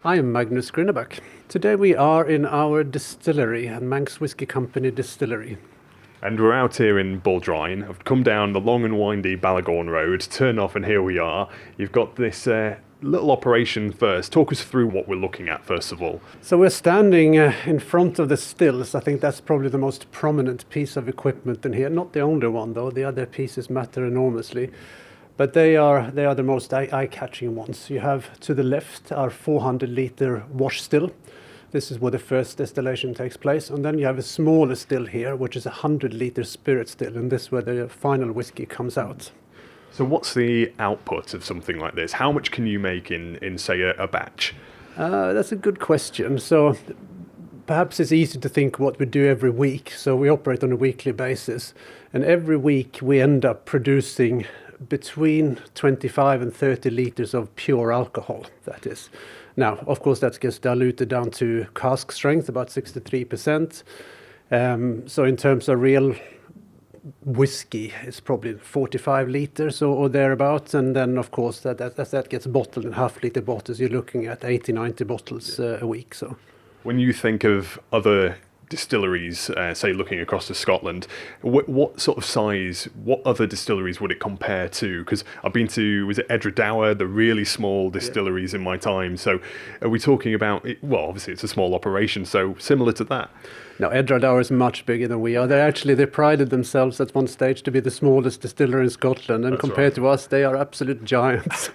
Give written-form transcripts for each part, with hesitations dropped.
I am Magnus Grinneback. Today we are in our distillery, a Manx Whisky Company distillery. And we're out here in Baldrine. I've come down the long and windy Ballagorn Road, turn off, and here we are. You've got this little operation first. Talk us through what we're looking at first of all. So we're standing in front of the stills. I think that's probably the most prominent piece of equipment in here. Not the only one though, the other pieces matter enormously. But they are the most eye-catching ones. You have to the left our 400-litre wash still. This is where the first distillation takes place. And then you have a smaller still here, which is a 100-litre spirit still. And this is where the final whiskey comes out. So what's the output of something like this? How much can you make in say, a batch? That's a good question. So perhaps it's easy to think what we do every week. So we operate on a weekly basis. And every week we end up producing between 25 and 30 litres of pure alcohol, that is. Now, of course, that gets diluted down to cask strength, about 63%. So in terms of real whiskey, it's probably 45 litres or thereabouts. And then, of course, as that gets bottled in half-litre bottles, you're looking at 80, 90 bottles a week. So, when you think of other distilleries, say looking across to Scotland, what sort of size, what other distilleries would it compare to? Because I've been to, was it Edradour, the really small distilleries in my time. So are we talking about, well, obviously it's a small operation, so similar to that? No, Edradour is much bigger than we are. They prided themselves at one stage to be the smallest distiller in Scotland, and compared to us, they are absolute giants.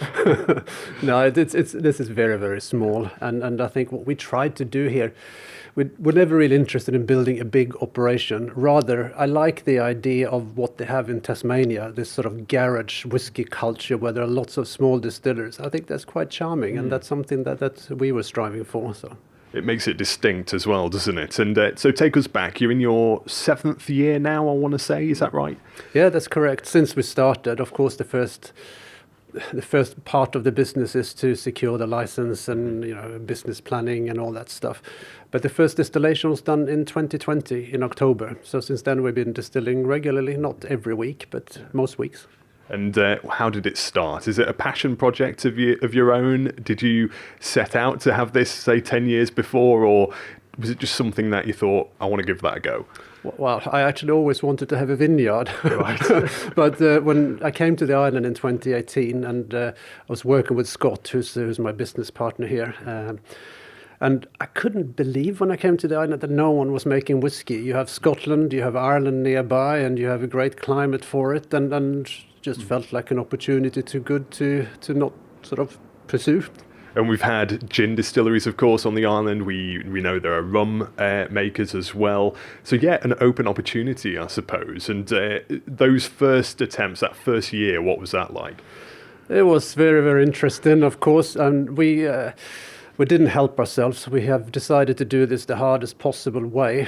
No, this is very, very small, and I think what we tried to do here, we're never really interested in building a big operation. Rather, I like the idea of what they have in Tasmania, this sort of garage whiskey culture where there are lots of small distillers. I think that's quite charming, and that's something that we were striving for. So it makes it distinct as well, doesn't it? And so take us back. You're in your 7th year now, I want to say. Is that right? Yeah, that's correct. Since we started, of course, the first part of the business is to secure the license and business planning and all that stuff. But the first distillation was done in 2020 in October. So since then we've been distilling regularly, not every week, but most weeks. And how did it start? Is it a passion project of your own? Did you set out to have this, say, 10 years before, or was it just something that you thought, I want to give that a go? Well, I actually always wanted to have a vineyard. Right. But when I came to the island in 2018, and I was working with Scott, who's my business partner here, and I couldn't believe when I came to the island that no one was making whiskey. You have Scotland, you have Ireland nearby, and you have a great climate for it, and just felt like an opportunity too good to not sort of pursue. And we've had gin distilleries, of course, on the island. We know there are rum makers as well. So yeah, an open opportunity, I suppose. And those first attempts, that first year, what was that like? It was very, very interesting, of course. And we didn't help ourselves. We have decided to do this the hardest possible way.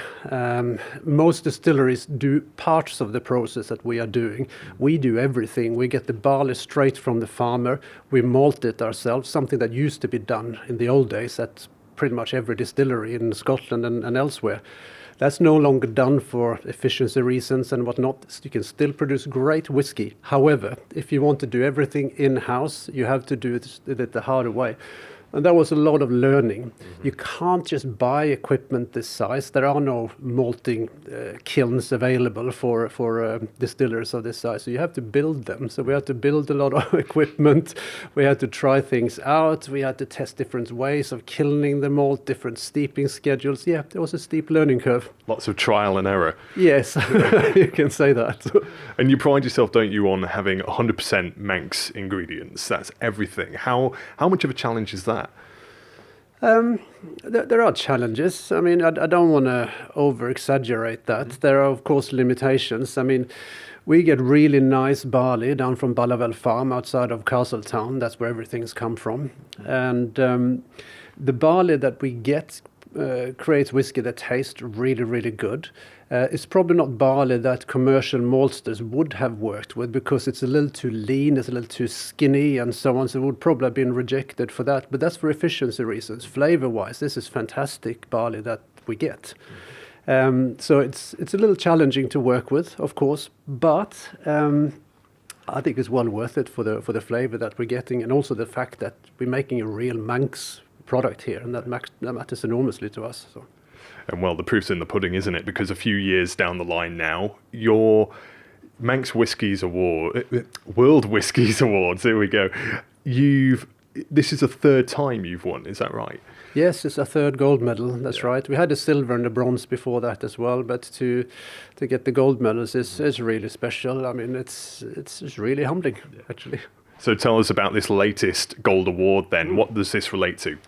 Most distilleries do parts of the process that we are doing. We do everything. We get the barley straight from the farmer. We malt it ourselves, something that used to be done in the old days at pretty much every distillery in Scotland and elsewhere. That's no longer done for efficiency reasons and whatnot. You can still produce great whiskey. However, if you want to do everything in-house, you have to do it the harder way. And there was a lot of learning. You can't just buy equipment this size. There are no malting kilns available for distillers of this size. So you have to build them. So we had to build a lot of equipment. We had to try things out. We had to test different ways of kilning the malt, different steeping schedules. Yeah, there was a steep learning curve. Lots of trial and error. Yes, you can say that. And you pride yourself, don't you, on having 100% Manx ingredients. That's everything. How much of a challenge is that? There are challenges. I mean, I don't want to over-exaggerate that. There are, of course, limitations. I mean, we get really nice barley down from Ballavell Farm outside of Castletown. That's where everything's come from. And the barley that we get creates whiskey that tastes really, really good. It's probably not barley that commercial maltsters would have worked with because it's a little too lean, it's a little too skinny and so on, so it would probably have been rejected for that. But that's for efficiency reasons. Flavor-wise, this is fantastic barley that we get. So it's a little challenging to work with, of course, but I think it's well worth it for the flavor that we're getting, and also the fact that we're making a real Manx product here, and that matters enormously to us. So. And well, the proof's in the pudding, isn't it? Because a few years down the line now, your Manx Whiskies Award, World Whiskies Awards, here we go. This is the third time you've won, is that right? Yes, it's a third gold medal. That's right. We had a silver and a bronze before that as well, but to get the gold medals is really special. I mean, it's really humbling, actually. So tell us about this latest gold award then. What does this relate to?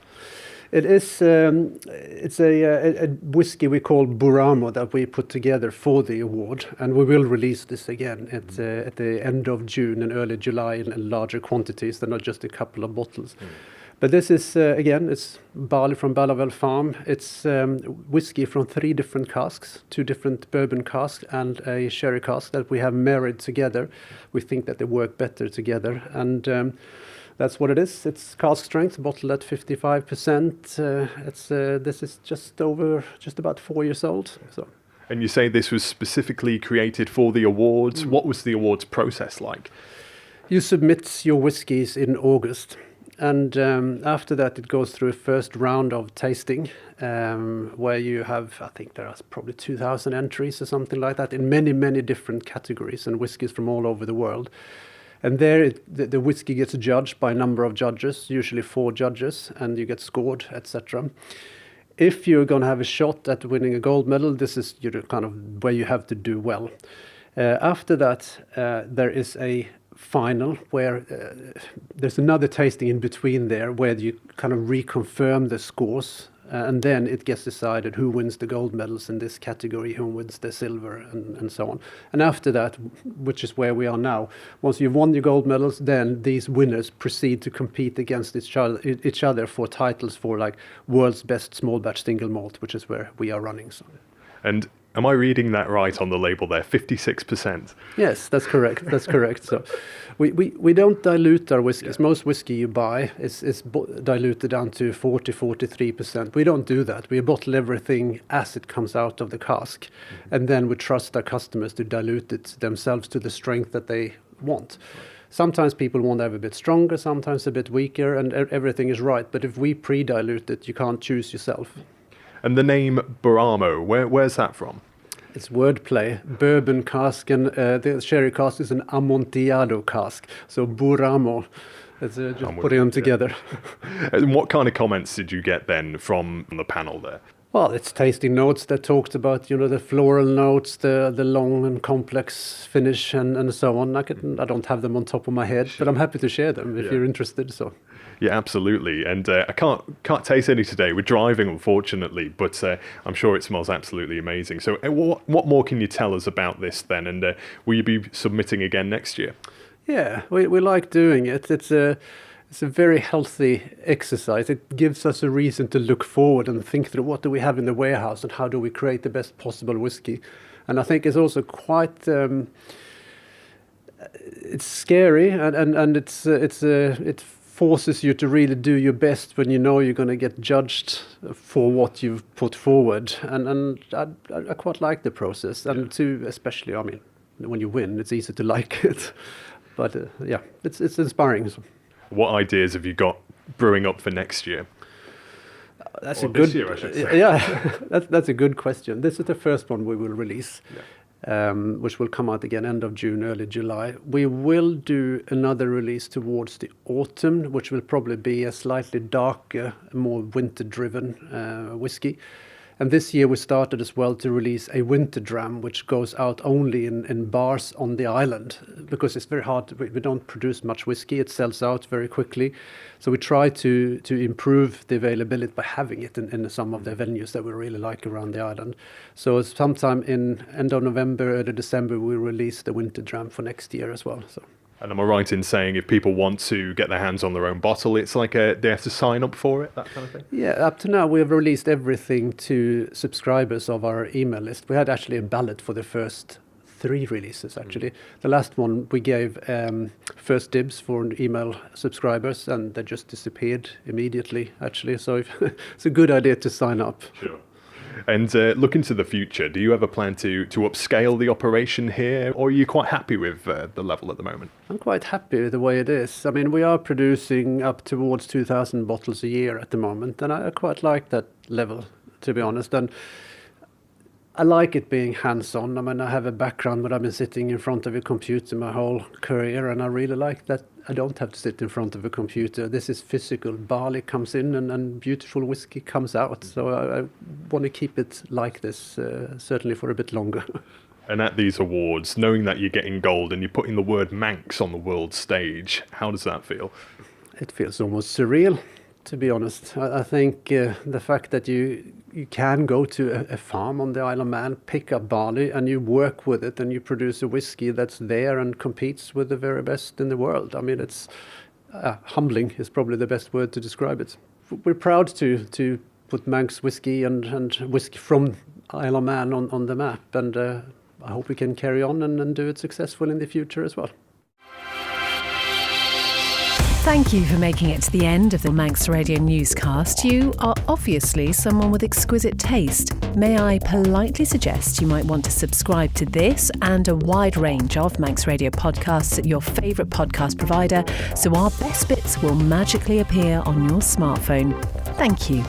It is. It's a whiskey we call Buramo that we put together for the award, and we will release this again at the end of June and early July in larger quantities than not just a couple of bottles. But this is again, it's barley from Ballavel Farm. It's whiskey from 3 different casks, 2 different bourbon casks and a sherry cask that we have married together. We think that they work better together, and that's what it is. It's cask strength, bottled at 55%. This is just about 4 years old. So. And you say this was specifically created for the awards. What was the awards process like? You submit your whiskies in August, and after that it goes through a first round of tasting, where you have, I think there are probably 2,000 entries or something like that in many, many different categories and whiskies from all over the world. And there, the whiskey gets judged by a number of judges, usually 4 judges, and you get scored, etc. If you're going to have a shot at winning a gold medal, this is kind of where you have to do well. After that, there is a final where there's another tasting in between there where you kind of reconfirm the scores. And then it gets decided who wins the gold medals in this category, who wins the silver, and so on. And after that, which is where we are now, once you've won your gold medals, then these winners proceed to compete against each other for titles for like world's best small batch single malt, which is where we are running. So. And am I reading that right on the label there? 56%? Yes, that's correct. That's correct. So we don't dilute our whiskies. Yeah. Most whiskey you buy is diluted down to 43%. We don't do that. We bottle everything as it comes out of the cask. And then we trust our customers to dilute it themselves to the strength that they want. Sometimes people want to have a bit stronger, sometimes a bit weaker, and everything is right. But if we pre-dilute it, you can't choose yourself. And the name Buramo, where's that from? It's wordplay. Bourbon cask and the sherry cask is an Amontillado cask. So Buramo, it's just putting them together. And what kind of comments did you get then from the panel there? Well, it's tasting notes that talked about, the floral notes, the long and complex finish and so on. I don't have them on top of my head, but I'm happy to share them if you're interested. So. Yeah, absolutely. And I can't taste any today. We're driving, unfortunately, but I'm sure it smells absolutely amazing. So what more can you tell us about this then? And will you be submitting again next year? Yeah, we like doing it. It's a very healthy exercise. It gives us a reason to look forward and think through what do we have in the warehouse and how do we create the best possible whiskey. And I think it's also quite... it's scary and it forces you to really do your best when you know you're going to get judged for what you've put forward, and I quite like the process, and especially, I mean, when you win, it's easy to like it, but it's inspiring. What ideas have you got brewing up for next year? That's or this year, I should say. Yeah, that's a good question. This is the first one we will release. Yeah. Which will come out again end of June, early July. We will do another release towards the autumn, which will probably be a slightly darker, more winter-driven whiskey. And this year we started as well to release a winter dram, which goes out only in bars on the island, because it's very hard. We don't produce much whiskey. It sells out very quickly. So we try to improve the availability by having it in some of the venues that we really like around the island. So sometime in end of November, early December, we release the winter dram for next year as well. So. And am I right in saying if people want to get their hands on their own bottle, it's like they have to sign up for it, that kind of thing? Yeah, up to now we have released everything to subscribers of our email list. We had actually a ballot for the first 3 releases, actually. The last one we gave first dibs for email subscribers, and they just disappeared immediately, actually. So it's a good idea to sign up. Sure. And looking to the future, do you ever plan to upscale the operation here, or are you quite happy with the level at the moment? I'm quite happy with the way it is. I mean, we are producing up towards 2,000 bottles a year at the moment, and I quite like that level, to be honest. And I like it being hands-on. I mean, I have a background where I've been sitting in front of a computer my whole career, and I really like that I don't have to sit in front of a computer. This is physical. Barley comes in and beautiful whiskey comes out. So I want to keep it like this, certainly for a bit longer. And at these awards, knowing that you're getting gold and you're putting the word Manx on the world stage, how does that feel? It feels almost surreal, to be honest. I think the fact that you can go to a farm on the Isle of Man, pick up barley, and you work with it, and you produce a whiskey that's there and competes with the very best in the world. I mean, it's humbling is probably the best word to describe it. We're proud to put Manx whisky and whisky from Isle of Man on the map, and I hope we can carry on and do it successful in the future as well. Thank you for making it to the end of the Manx Radio newscast. You are obviously someone with exquisite taste. May I politely suggest you might want to subscribe to this and a wide range of Manx Radio podcasts at your favourite podcast provider, so our best bits will magically appear on your smartphone. Thank you.